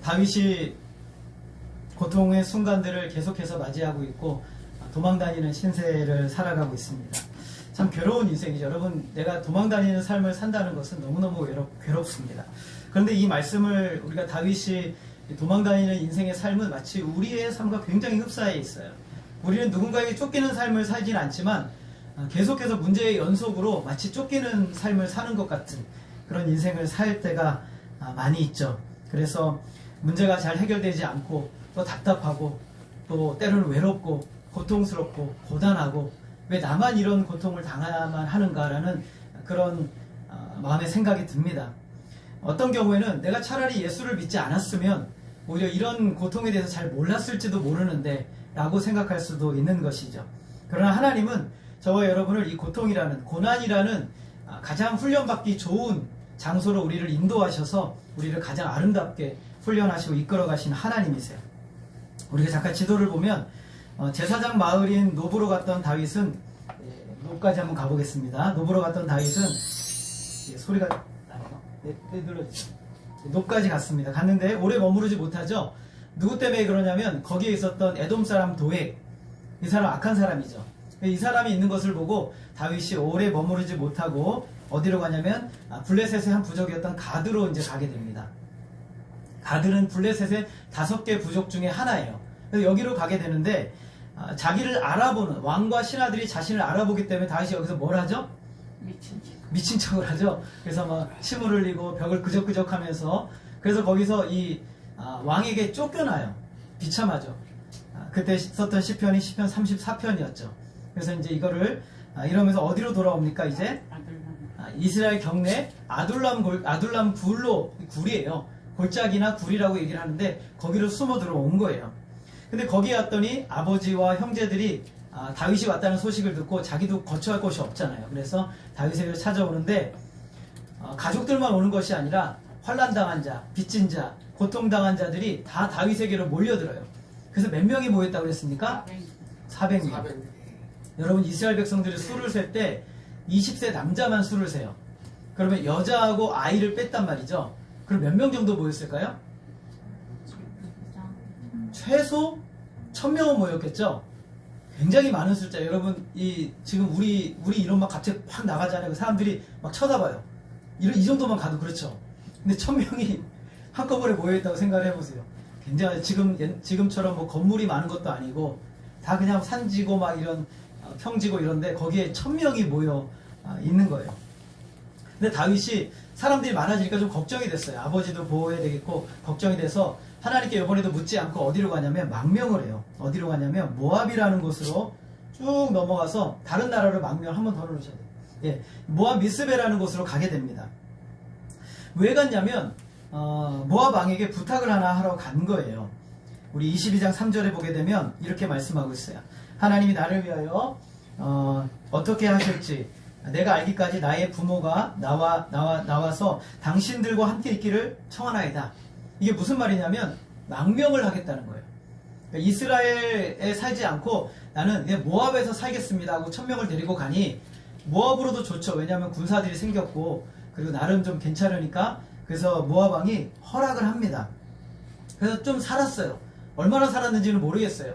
다윗이 고통의 순간들을 계속해서 맞이하고 있고 도망다니는 신세를 살아가고 있습니다. 참 괴로운 인생이죠. 여러분, 내가 도망다니는 삶을 산다는 것은 너무너무 괴롭습니다. 그런데 이 말씀을 우리가 다윗이 도망다니는 인생의 삶은 마치 우리의 삶과 굉장히 흡사해 있어요. 우리는 누군가에게 쫓기는 삶을 살진 않지만 계속해서 문제의 연속으로 마치 쫓기는 삶을 사는 것 같은 그런 인생을 살 때가 많이 있죠. 그래서 문제가 잘 해결되지 않고 또 답답하고 또 때로는 외롭고 고통스럽고 고단하고 왜 나만 이런 고통을 당해야만 하는가라는 그런 마음의 생각이 듭니다. 어떤 경우에는 내가 차라리 예수를 믿지 않았으면 오히려 이런 고통에 대해서 잘 몰랐을지도 모르는데 라고 생각할 수도 있는 것이죠. 그러나 하나님은 저와 여러분을 이 고통이라는 고난이라는 가장 훈련받기 좋은 장소로 우리를 인도하셔서 우리를 가장 아름답게 훈련하시고 이끌어 가신 하나님이세요. 우리가 잠깐 지도를 보면 제사장 마을인 노브로 갔던 다윗은 노까지 한번 가보겠습니다. 노브로 갔던 다윗은 소리가 나네요. 네, 눌러주세요. 노까지 갔습니다. 갔는데 오래 머무르지 못하죠. 누구 때문에 그러냐면 거기에 있었던 에돔 사람 도액, 이 사람 악한 사람이죠. 이 사람이 있는 것을 보고 다윗이 오래 머무르지 못하고 어디로 가냐면 블레셋의 한 부족이었던 가드로 이제 가게 됩니다. 가드는 블레셋의 5개 부족 중에 하나예요. 그래서 여기로 가게 되는데 자기를 알아보는 왕과 신하들이 자신을 알아보기 때문에 다윗이 여기서 뭘 하죠? 미친 척을 하죠. 그래서 막 침을 흘리고 벽을 끄적끄적 하면서 그래서 거기서 이 왕에게 쫓겨나요. 비참하죠. 그때 썼던 시편이 시편 34편이었죠. 그래서 이제 이거를 이러면서 어디로 돌아옵니까? 이제 이스라엘 경내 아둘람 굴이에요. 골짜기나 굴이라고 얘기를 하는데 거기로 숨어 들어온 거예요. 근데 거기에 왔더니 아버지와 형제들이 다윗이 왔다는 소식을 듣고 자기도 거처할 곳이 없잖아요. 그래서 다윗에게 찾아오는데 가족들만 오는 것이 아니라 환난당한 자, 빚진 자, 고통당한 자들이 다 다윗에게로 몰려들어요. 그래서 몇 명이 모였다고 그랬습니까? 400명. 여러분, 이스라엘 백성들이 수를 셀 때 20세 남자만 수를 세요. 그러면 여자하고 아이를 뺐단 말이죠. 그럼 몇 명 정도 모였을까요? 최소 1000명은 모였겠죠? 굉장히 많은 숫자. 여러분, 지금 우리 이런 막 갑자기 확 나가잖아요. 사람들이 막 쳐다봐요. 이 정도만 가도 그렇죠. 근데 1000명이 한꺼번에 모여있다고 생각을 해보세요. 굉장히 지금처럼 뭐 건물이 많은 것도 아니고 다 그냥 산지고 막 이런 평지고 이런데 거기에 1000명이 모여 있는 거예요. 근데 다윗이 사람들이 많아지니까 좀 걱정이 됐어요. 아버지도 보호해야 되겠고 걱정이 돼서 하나님께 이번에도 묻지 않고 어디로 가냐면 망명을 해요. 어디로 가냐면 모압이라는 곳으로 쭉 넘어가서 다른 나라로 망명 한번 더 누르셔야 돼요. 예, 모압 미스베라는 곳으로 가게 됩니다. 왜 갔냐면 모압 왕에게 부탁을 하나 하러 간 거예요. 우리 22장 3절에 보게 되면 이렇게 말씀하고 있어요. 하나님이 나를 위하여 어떻게 하실지 내가 알기까지 나의 부모가 나와서 당신들과 함께 있기를 청하나이다. 이게 무슨 말이냐면 망명을 하겠다는 거예요. 그러니까 이스라엘에 살지 않고 나는 모압에서 살겠습니다 하고 1000명을 데리고 가니 모압으로도 좋죠. 왜냐하면 군사들이 생겼고 그리고 나름 좀 괜찮으니까 그래서 모압 왕이 허락을 합니다. 그래서 좀 살았어요. 얼마나 살았는지는 모르겠어요.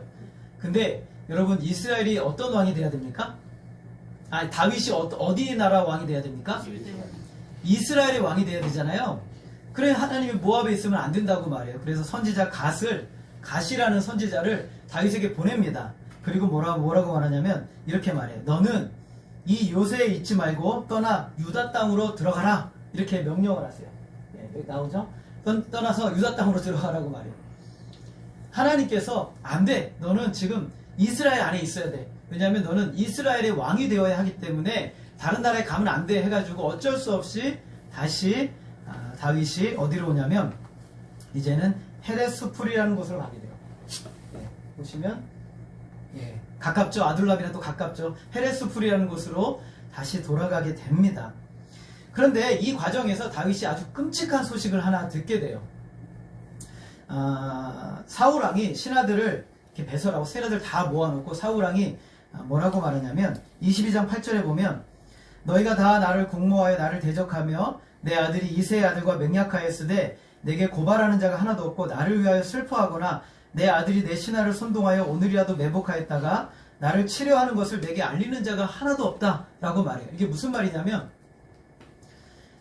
근데 여러분, 이스라엘이 어떤 왕이 돼야 됩니까? 다윗이 어디 나라 왕이 돼야 됩니까? 이스라엘의 왕이 돼야 되잖아요. 그래 하나님이 모압에 있으면 안 된다고 말해요. 그래서 선지자 갓이라는 선지자를 다윗에게 보냅니다. 그리고 뭐라고 말하냐면 이렇게 말해요. 너는 이 요새에 있지 말고 떠나 유다 땅으로 들어가라. 이렇게 명령을 하세요. 네, 여기 나오죠? 떠나서 유다 땅으로 들어가라고 말해요. 하나님께서 안 돼. 너는 지금 이스라엘 안에 있어야 돼. 왜냐하면 너는 이스라엘의 왕이 되어야 하기 때문에 다른 나라에 가면 안 돼 해가지고 어쩔 수 없이 다시 다윗이 어디로 오냐면 이제는 헤레스풀이라는 곳으로 가게 돼요. 네, 보시면 가깝죠. 아둘람이랑 또 가깝죠. 헤레스풀이라는 곳으로 다시 돌아가게 됩니다. 그런데 이 과정에서 다윗이 아주 끔찍한 소식을 하나 듣게 돼요. 사울왕이 신하들을 이렇게 배설하고 세력들 다 모아놓고 사울왕이 뭐라고 말하냐면 22장 8절에 보면 너희가 다 나를 공모하여 나를 대적하며 내 아들이 이새의 아들과 맹약하였으되 내게 고발하는 자가 하나도 없고 나를 위하여 슬퍼하거나 내 아들이 내 신하를 선동하여 오늘이라도 매복하였다가 나를 치려하는 것을 내게 알리는 자가 하나도 없다라고 말해요. 이게 무슨 말이냐면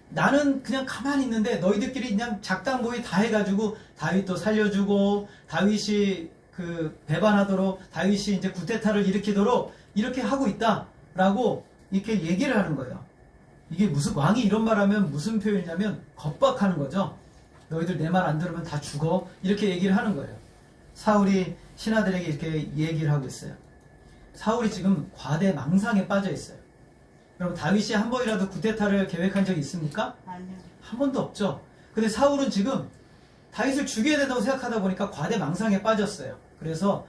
나는 그냥 가만히 있는데 너희들끼리 그냥 작당모의 다 해가지고 다윗도 살려주고 다윗이 그 배반하도록 다윗이 이제 구테타를 일으키도록 이렇게 하고 있다라고 이렇게 얘기를 하는 거예요. 이게 무슨 왕이 이런 말하면 무슨 표현이냐면 겁박하는 거죠. 너희들 내 말 안 들으면 다 죽어 이렇게 얘기를 하는 거예요. 사울이 신하들에게 이렇게 얘기를 하고 있어요. 사울이 지금 과대 망상에 빠져 있어요. 여러분 다윗이 한 번이라도 구테타를 계획한 적이 있습니까? 아니요. 한 번도 없죠. 근데 사울은 지금 다윗을 죽여야 된다고 생각하다 보니까 과대 망상에 빠졌어요. 그래서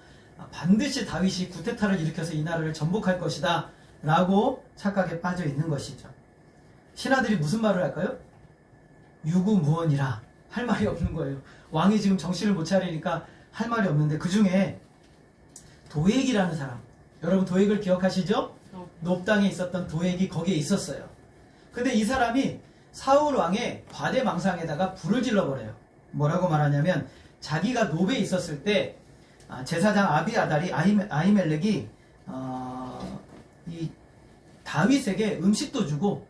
반드시 다윗이 구테타를 일으켜서 이 나라를 전복할 것이다 라고 착각에 빠져 있는 것이죠. 신하들이 무슨 말을 할까요? 유구무원이라 할 말이 없는 거예요. 왕이 지금 정신을 못 차리니까 할 말이 없는데 그 중에 도액이라는 사람, 여러분 도액을 기억하시죠? 높당에 있었던 도액이 거기에 있었어요. 근데 이 사람이 사울 왕의 과대망상에다가 불을 질러버려요. 뭐라고 말하냐면 자기가 노베에 있었을 때 제사장 아비아달이 아히멜렉이 이 다윗에게 음식도 주고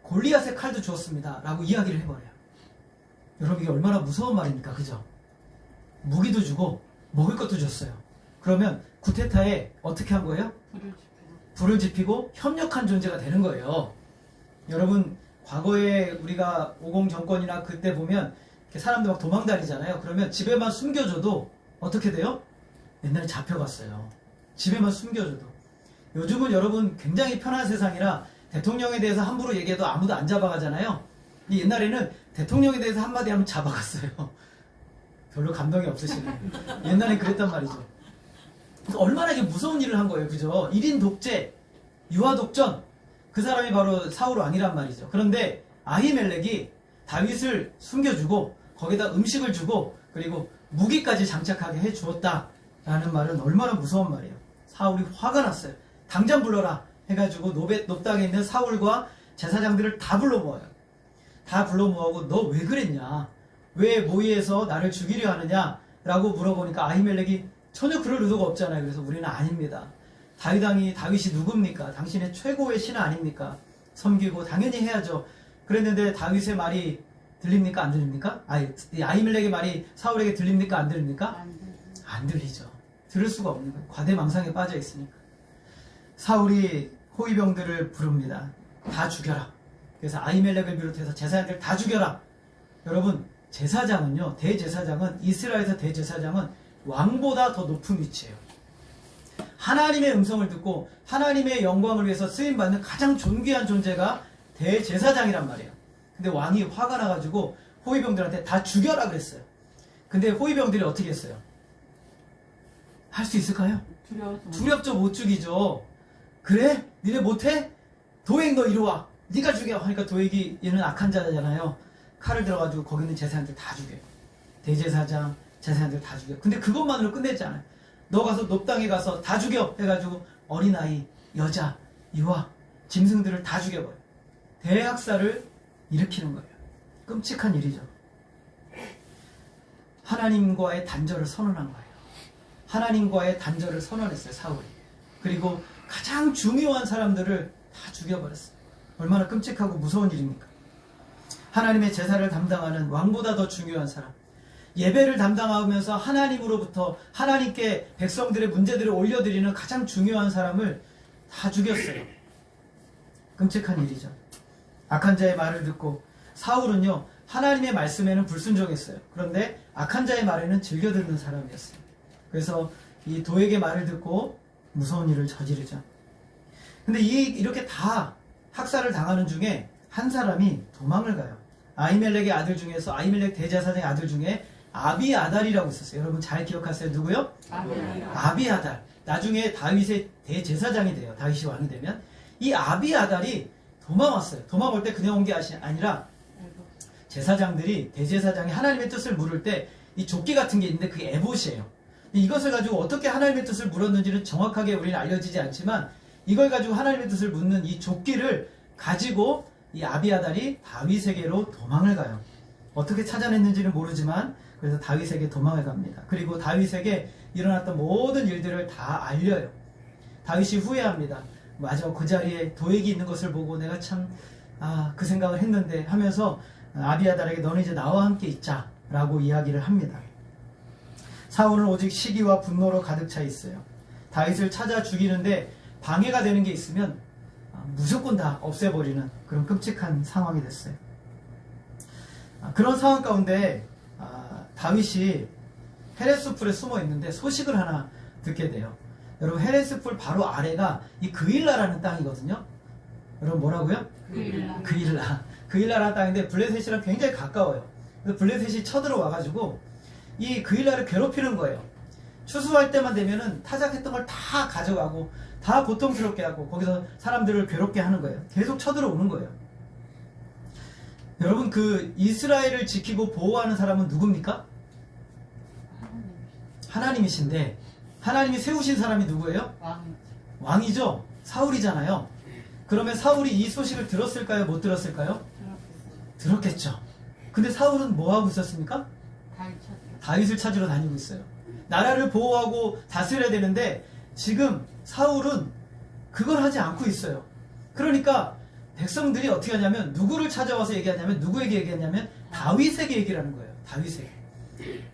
골리앗의 칼도 주었습니다 라고 이야기를 해버려요. 여러분 이게 얼마나 무서운 말입니까? 그죠? 무기도 주고 먹을 것도 줬어요. 그러면 구테타에 어떻게 한 거예요? 불을 지피고 협력한 존재가 되는 거예요. 여러분 과거에 우리가 50 정권이나 그때 보면 이렇게 사람들 막 도망다니잖아요. 그러면 집에만 숨겨줘도 어떻게 돼요? 옛날에 잡혀갔어요. 집에만 숨겨줘도. 요즘은 여러분 굉장히 편한 세상이라 대통령에 대해서 함부로 얘기해도 아무도 안 잡아가잖아요. 옛날에는 대통령에 대해서 한마디 하면 잡아갔어요. 별로 감동이 없으시네요. 옛날엔 그랬단 말이죠. 얼마나 이게 무서운 일을 한 거예요. 그죠? 1인 독재, 유아 독전. 그 사람이 바로 사울 왕이란 말이죠. 그런데 아히멜렉이 다윗을 숨겨주고 거기다 음식을 주고 그리고 무기까지 장착하게 해주었다라는 말은 얼마나 무서운 말이에요. 사울이 화가 났어요. 당장 불러라 해가지고 높당에 있는 사울과 제사장들을 다 불러 모아요. 다 불러 모으고 너 왜 그랬냐? 왜 모의해서 나를 죽이려 하느냐? 라고 물어보니까 아히멜렉이 전혀 그럴 의도가 없잖아요. 그래서 우리는 아닙니다. 다윗이 누굽니까? 당신의 최고의 신하 아닙니까? 섬기고 당연히 해야죠. 그랬는데 다윗의 말이 들립니까? 안 들립니까? 아히멜렉의 말이 사울에게 들립니까? 안 들립니까? 안 들리죠. 들을 수가 없는 거예요. 과대망상에 빠져 있으니까. 사울이 호위병들을 부릅니다. 다 죽여라. 그래서 아히멜렉을 비롯해서 제사장들 다 죽여라. 여러분 제사장은요, 대제사장은 이스라엘에서 대제사장은 왕보다 더 높은 위치예요. 하나님의 음성을 듣고 하나님의 영광을 위해서 쓰임받는 가장 존귀한 존재가 대제사장이란 말이에요. 근데 왕이 화가 나가지고 호위병들한테 다 죽여라 그랬어요. 근데 호위병들이 어떻게 했어요? 할 수 있을까요? 두렵죠. 못 죽이죠. 그래? 니네 못해? 도액 너 이리 와. 네가 죽여. 하니까 도액이 얘는 악한 자잖아요. 칼을 들어가지고 거기 있는 제사장들 다 죽여요. 대제사장, 제사장들 다 죽여. 근데 그것만으로 끝내지 않아요. 너 가서 높당에 가서 다 죽여 해가지고 어린아이, 여자, 유아, 짐승들을 다 죽여버려요. 대학살을 일으키는 거예요. 끔찍한 일이죠. 하나님과의 단절을 선언한 거예요. 하나님과의 단절을 선언했어요. 사울이. 그리고 가장 중요한 사람들을 다 죽여버렸어요. 얼마나 끔찍하고 무서운 일입니까? 하나님의 제사를 담당하는 왕보다 더 중요한 사람, 예배를 담당하면서 하나님으로부터 하나님께 백성들의 문제들을 올려드리는 가장 중요한 사람을 다 죽였어요. 끔찍한 일이죠. 악한 자의 말을 듣고 사울은요, 하나님의 말씀에는 불순종했어요. 그런데 악한 자의 말에는 즐겨 듣는 사람이었어요. 그래서 이 도액의 말을 듣고 무서운 일을 저지르죠. 근데 이렇게 다 학살을 당하는 중에 한 사람이 도망을 가요. 아히멜렉의 아들 중에서, 아히멜렉 대제사장의 아들 중에 아비아달이라고 있었어요. 여러분 잘 기억하세요. 누구요? 아비아달. 나중에 다윗의 대제사장이 돼요. 다윗이 왕이 되면. 이 아비아달이 도망왔어요. 도망올 때 그냥 온 게 아니라 제사장들이, 대제사장이 하나님의 뜻을 물을 때 이 조끼 같은 게 있는데 그게 에봇이에요. 이것을 가지고 어떻게 하나님의 뜻을 물었는지는 정확하게 우리는 알려지지 않지만 이걸 가지고 하나님의 뜻을 묻는 이 조끼를 가지고 이 아비아달이 다윗에게로 도망을 가요. 어떻게 찾아냈는지는 모르지만 그래서 다윗에게 도망을 갑니다. 그리고 다윗에게 일어났던 모든 일들을 다 알려요. 다윗이 후회합니다. 맞아, 그 자리에 도액이 있는 것을 보고 내가 참 그 생각을 했는데 하면서 아비아달에게 너는 이제 나와 함께 있자 라고 이야기를 합니다. 사울은 오직 시기와 분노로 가득 차 있어요. 다윗을 찾아 죽이는데 방해가 되는 게 있으면 무조건 다 없애버리는 그런 끔찍한 상황이 됐어요. 그런 상황 가운데 다윗이 헤레스풀에 숨어 있는데 소식을 하나 듣게 돼요. 여러분, 헤레스풀 바로 아래가 이 그일라라는 땅이거든요. 여러분, 뭐라고요? 그일라라는 땅인데 블레셋이랑 굉장히 가까워요. 그래서 블레셋이 쳐들어와가지고 이 그일라를 괴롭히는 거예요. 추수할 때만 되면은 타작했던 걸 다 가져가고 다 고통스럽게 하고 거기서 사람들을 괴롭게 하는 거예요. 계속 쳐들어오는 거예요. 여러분, 그 이스라엘을 지키고 보호하는 사람은 누굽니까? 하나님이신데 하나님이 세우신 사람이 누구예요? 왕이죠. 사울이잖아요. 그러면 사울이 이 소식을 들었을까요? 못 들었을까요? 들었겠죠. 근데 사울은 뭐하고 있었습니까? 다윗을 찾으러 다니고 있어요. 나라를 보호하고 다스려야 되는데 지금 사울은 그걸 하지 않고 있어요. 그러니까 백성들이 어떻게 하냐면 누구를 찾아와서 얘기하냐면 누구에게 얘기하냐면 다윗에게 얘기를 하는 거예요. 다윗에게.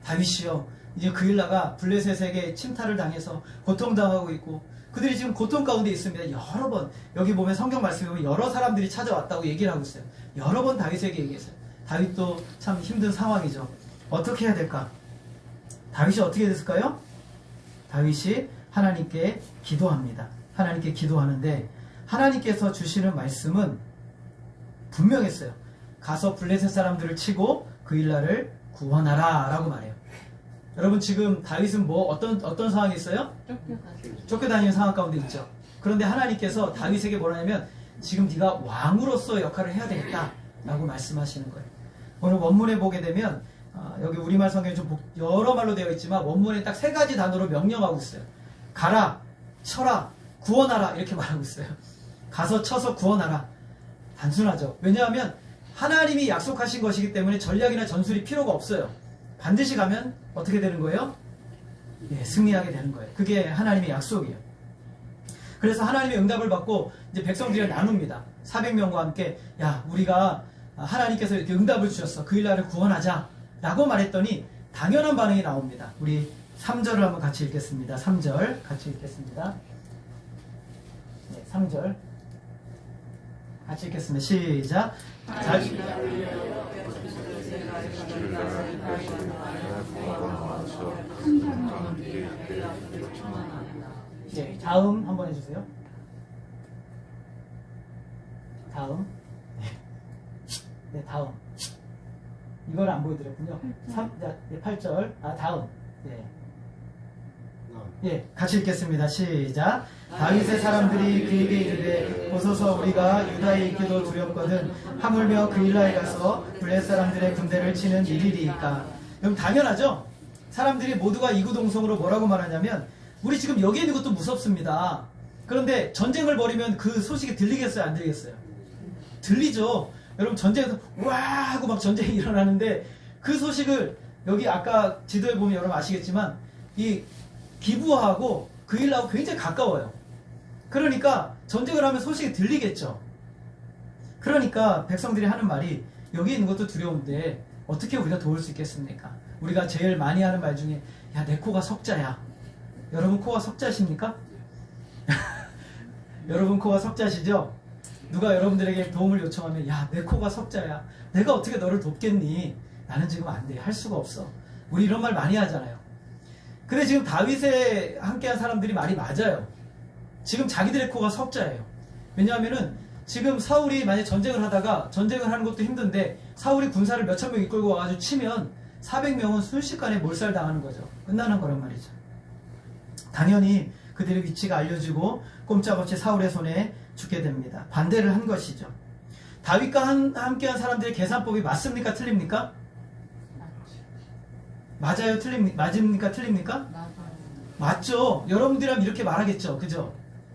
다윗이요, 이제 그일라가 블레셋에게 침탈을 당해서 고통당하고 있고 그들이 지금 고통 가운데 있습니다. 여러 번 여기 보면 성경 말씀에 보면 여러 사람들이 찾아왔다고 얘기를 하고 있어요. 여러 번 다윗에게 얘기했어요. 다윗도 참 힘든 상황이죠. 어떻게 해야 될까? 다윗이 어떻게 됐을까요? 다윗이 하나님께 기도합니다. 하나님께 기도하는데 하나님께서 주시는 말씀은 분명했어요. 가서 블레셋 사람들을 치고 그일라를 구원하라 라고 말해요. 여러분, 지금 다윗은 어떤 상황이 있어요? 쫓겨다니는 상황 가운데 있죠. 그런데 하나님께서 다윗에게 뭐라냐면 지금 네가 왕으로서 역할을 해야 되겠다 라고 말씀하시는 거예요. 오늘 원문에 보게 되면 여기 우리말 성경에 좀 여러 말로 되어 있지만 원문에 딱 3가지 단어로 명령하고 있어요. 가라, 쳐라, 구원하라 이렇게 말하고 있어요. 가서 쳐서 구원하라. 단순하죠. 왜냐하면 하나님이 약속하신 것이기 때문에 전략이나 전술이 필요가 없어요. 반드시 가면 어떻게 되는 거예요? 예, 승리하게 되는 거예요. 그게 하나님의 약속이에요. 그래서 하나님의 응답을 받고 이제 백성들이 나눕니다. 400명과 함께 야, 우리가 하나님께서 이렇게 응답을 주셨어. 그일라를 구원하자 라고 말했더니 당연한 반응이 나옵니다. 우리 3절을 한번 같이 읽겠습니다. 3절 같이 읽겠습니다. 네, 3절 같이 읽겠습니다. 시작. 네, 다음 한번 해주세요. 다음. 네, 다음. 이걸 안 보여드렸군요. 8절. 다음. 네. 예, 같이 읽겠습니다. 시작. 다윗의 사람들이 그에게 이르되 보소서 우리가 유다에 있기도 두렵거든 하물며 그일라에 가서 블레셋 사람들의 군대를 치는 일이리이까. 그럼 당연하죠. 사람들이 모두가 이구동성으로 뭐라고 말하냐면 우리 지금 여기 있는 것도 무섭습니다. 그런데 전쟁을 벌이면 그 소식이 들리겠어요? 안 들리겠어요? 들리죠. 여러분, 전쟁에서 와 하고 막 전쟁이 일어나는데 그 소식을 여기 아까 지도에 보면 여러분 아시겠지만 이 기부하고 그일라하고 굉장히 가까워요. 그러니까 전쟁을 하면 소식이 들리겠죠. 그러니까 백성들이 하는 말이 여기 있는 것도 두려운데 어떻게 우리가 도울 수 있겠습니까? 우리가 제일 많이 하는 말 중에 야, 내 코가 석자야. 여러분 코가 석자십니까? 여러분 코가 석자시죠? 누가 여러분들에게 도움을 요청하면 야, 내 코가 석자야. 내가 어떻게 너를 돕겠니? 나는 지금 안 돼. 할 수가 없어. 우리 이런 말 많이 하잖아요. 근데 지금 다윗에 함께한 사람들이 말이 맞아요. 지금 자기들의 코가 석자예요. 왜냐하면은 지금 사울이 만약 전쟁을 하다가 전쟁을 하는 것도 힘든데 사울이 군사를 몇천 명 이끌고 와가지고 치면 400명은 순식간에 몰살당하는 거죠. 끝나는 거란 말이죠. 당연히 그들의 위치가 알려지고 꼼짝없이 사울의 손에 죽게 됩니다. 반대를 한 것이죠. 다윗과 함께한 사람들의 계산법이 맞습니까? 틀립니까? 맞아요? 맞습니까? 틀립니까? 맞죠. 여러분들이라면 이렇게 말하겠죠. 그죠?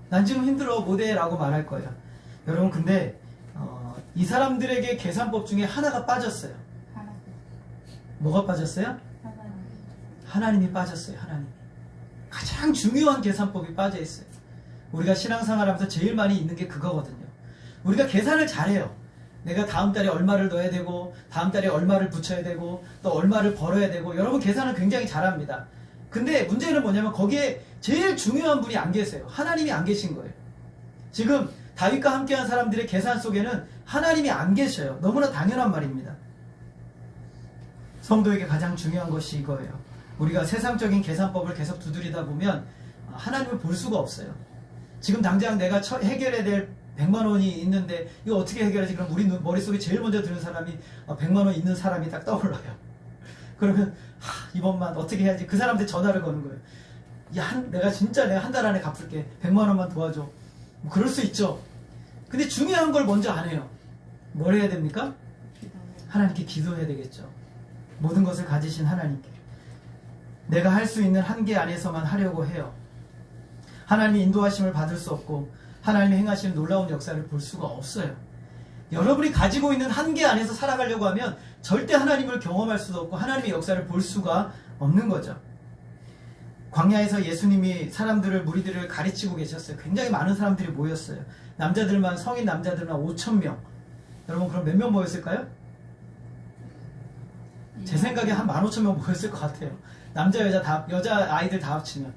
난 지금 힘들어 못해 라고 말할 거예요. 여러분, 근데 이 사람들에게 계산법 중에 하나가 빠졌어요. 뭐가 빠졌어요? 하나님이 빠졌어요. 하나님. 가장 중요한 계산법이 빠져 있어요. 우리가 신앙생활하면서 제일 많이 있는 게 그거거든요. 우리가 계산을 잘해요. 내가 다음 달에 얼마를 넣어야 되고, 다음 달에 얼마를 붙여야 되고, 또 얼마를 벌어야 되고, 여러분 계산을 굉장히 잘합니다. 근데 문제는 뭐냐면 거기에 제일 중요한 분이 안 계세요. 하나님이 안 계신 거예요. 지금 다윗과 함께한 사람들의 계산 속에는 하나님이 안 계셔요. 너무나 당연한 말입니다. 성도에게 가장 중요한 것이 이거예요. 우리가 세상적인 계산법을 계속 두드리다 보면 하나님을 볼 수가 없어요. 지금 당장 내가 해결해야 될 100만 원이 있는데 이거 어떻게 해결하지? 그럼 우리 머릿속에 제일 먼저 드는 사람이 100만 원 있는 사람이 딱 떠올라요. 그러면 이번만 어떻게 해야지? 그 사람한테 전화를 거는 거예요. 내가 한 달 안에 갚을게. 100만 원만 도와줘. 뭐 그럴 수 있죠. 근데 중요한 걸 먼저 안 해요. 뭘 해야 됩니까? 하나님께 기도해야 되겠죠. 모든 것을 가지신 하나님께. 내가 할 수 있는 한계 안에서만 하려고 해요. 하나님의 인도하심을 받을 수 없고 하나님이 행하시는 놀라운 역사를 볼 수가 없어요. 여러분이 가지고 있는 한계 안에서 살아가려고 하면 절대 하나님을 경험할 수도 없고 하나님의 역사를 볼 수가 없는 거죠. 광야에서 예수님이 무리들을 가르치고 계셨어요. 굉장히 많은 사람들이 모였어요. 성인 남자들만 5,000명. 여러분 그럼 몇 명 모였을까요? 제 생각에 한 15,000명 모였을 것 같아요. 남자 여자 아이들 다 합치면.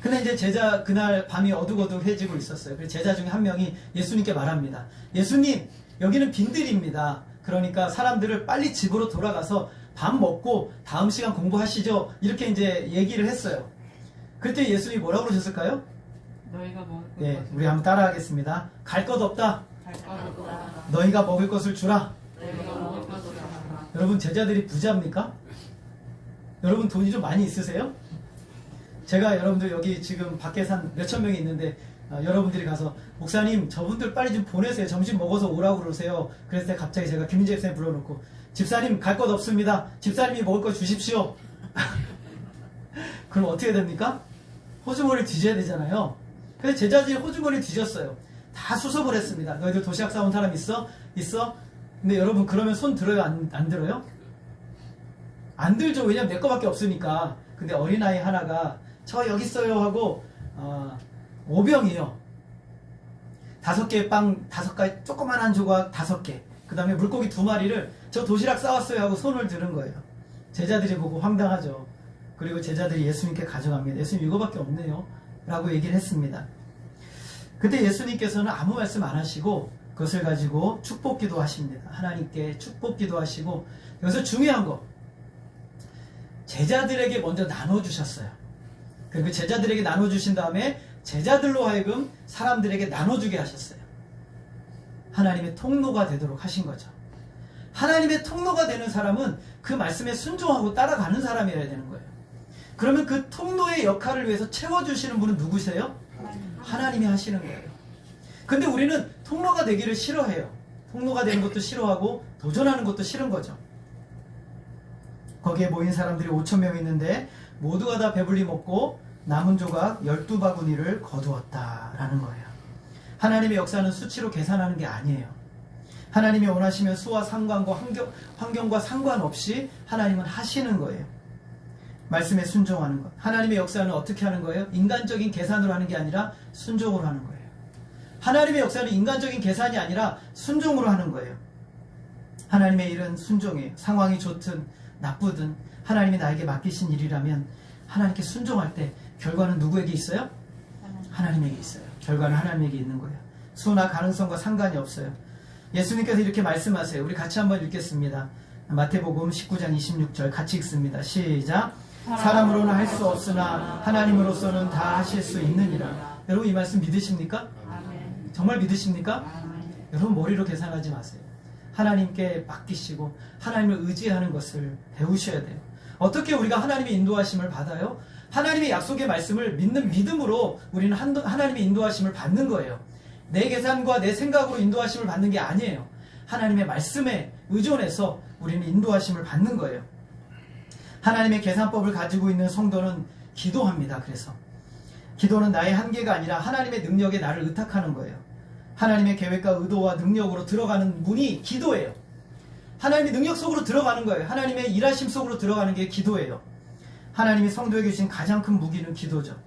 근데 이제 그날 밤이 어둑어둑해지고 있었어요. 그래서 제자 중에 한 명이 예수님께 말합니다. 예수님, 여기는 빈들입니다. 그러니까 사람들을 빨리 집으로 돌아가서 밥 먹고 다음 시간 공부하시죠. 이렇게 이제 얘기를 했어요. 그때 예수님이 뭐라고 그러셨을까요? 너희가 먹을 네, 우리 한번 따라하겠습니다. 갈 것 없다. 너희가 먹을 것을 주라. 여러분 제자들이 부자입니까? 여러분 돈이 좀 많이 있으세요? 제가 여러분들 여기 지금 밖에 산 몇천 명이 있는데 여러분들이 가서 목사님 저분들 빨리 좀 보내세요. 점심 먹어서 오라고 그러세요. 그랬을 때 갑자기 제가 김민재 집사님 불러놓고 집사님 갈 것 없습니다. 집사님이 먹을 거 주십시오. 그럼 어떻게 됩니까? 호주머니를 뒤져야 되잖아요. 그래서 제자들이 호주머니를 뒤졌어요. 다 수습을 했습니다. 너희들 도시락 싸온 사람 있어? 있어? 근데 여러분 그러면 손 들어요? 안 들어요? 안 들죠. 왜냐면 내 거밖에 없으니까. 근데 어린아이 하나가 저 여기 있어요 하고 5병이요. 5개 빵 5가지 조그만한 조각 5개. 그 다음에 물고기 2마리를 저 도시락 싸왔어요 하고 손을 드는 거예요. 제자들이 보고 황당하죠. 그리고 제자들이 예수님께 가져갑니다. 예수님 이거밖에 없네요 라고 얘기를 했습니다. 그때 예수님께서는 아무 말씀 안 하시고 그것을 가지고 축복기도 하십니다. 하나님께 축복기도 하시고 여기서 중요한 거 제자들에게 먼저 나눠주셨어요. 그리고 제자들에게 나눠주신 다음에 제자들로 하여금 사람들에게 나눠주게 하셨어요. 하나님의 통로가 되도록 하신 거죠. 하나님의 통로가 되는 사람은 그 말씀에 순종하고 따라가는 사람이어야 되는 거예요. 그러면 그 통로의 역할을 위해서 채워주시는 분은 누구세요? 하나님이 하시는 거예요. 근데 우리는 통로가 되기를 싫어해요. 통로가 되는 것도 싫어하고 도전하는 것도 싫은 거죠. 거기에 모인 사람들이 5,000명 있는데 모두가 다 배불리 먹고 남은 조각 12바구니를 거두었다라는 거예요. 하나님의 역사는 수치로 계산하는 게 아니에요. 하나님이 원하시면 수와 상관과 환경과 상관없이 하나님은 하시는 거예요. 말씀에 순종하는 것. 하나님의 역사는 어떻게 하는 거예요? 인간적인 계산으로 하는 게 아니라 순종으로 하는 거예요. 하나님의 역사는 인간적인 계산이 아니라 순종으로 하는 거예요. 하나님의 일은 순종이에요. 상황이 좋든 나쁘든 하나님이 나에게 맡기신 일이라면 하나님께 순종할 때 결과는 누구에게 있어요? 하나님에게 있어요. 결과는 하나님에게 있는 거예요. 수나 가능성과 상관이 없어요. 예수님께서 이렇게 말씀하세요. 우리 같이 한번 읽겠습니다. 마태복음 19장 26절 같이 읽습니다. 시작. 사람으로는 할 수 없으나 하나님으로서는 다 하실 수 있느니라. 여러분 이 말씀 믿으십니까? 정말 믿으십니까? 여러분 머리로 계산하지 마세요. 하나님께 맡기시고 하나님을 의지하는 것을 배우셔야 돼요. 어떻게 우리가 하나님의 인도하심을 받아요? 하나님의 약속의 말씀을 믿는 믿음으로 우리는 하나님의 인도하심을 받는 거예요. 내 계산과 내 생각으로 인도하심을 받는 게 아니에요. 하나님의 말씀에 의존해서 우리는 인도하심을 받는 거예요. 하나님의 계산법을 가지고 있는 성도는 기도합니다. 그래서 기도는 나의 한계가 아니라 하나님의 능력에 나를 의탁하는 거예요. 하나님의 계획과 의도와 능력으로 들어가는 문이 기도예요. 하나님의 능력 속으로 들어가는 거예요. 하나님의 일하심 속으로 들어가는 게 기도예요. 하나님이 성도에게 주신 가장 큰 무기는 기도죠.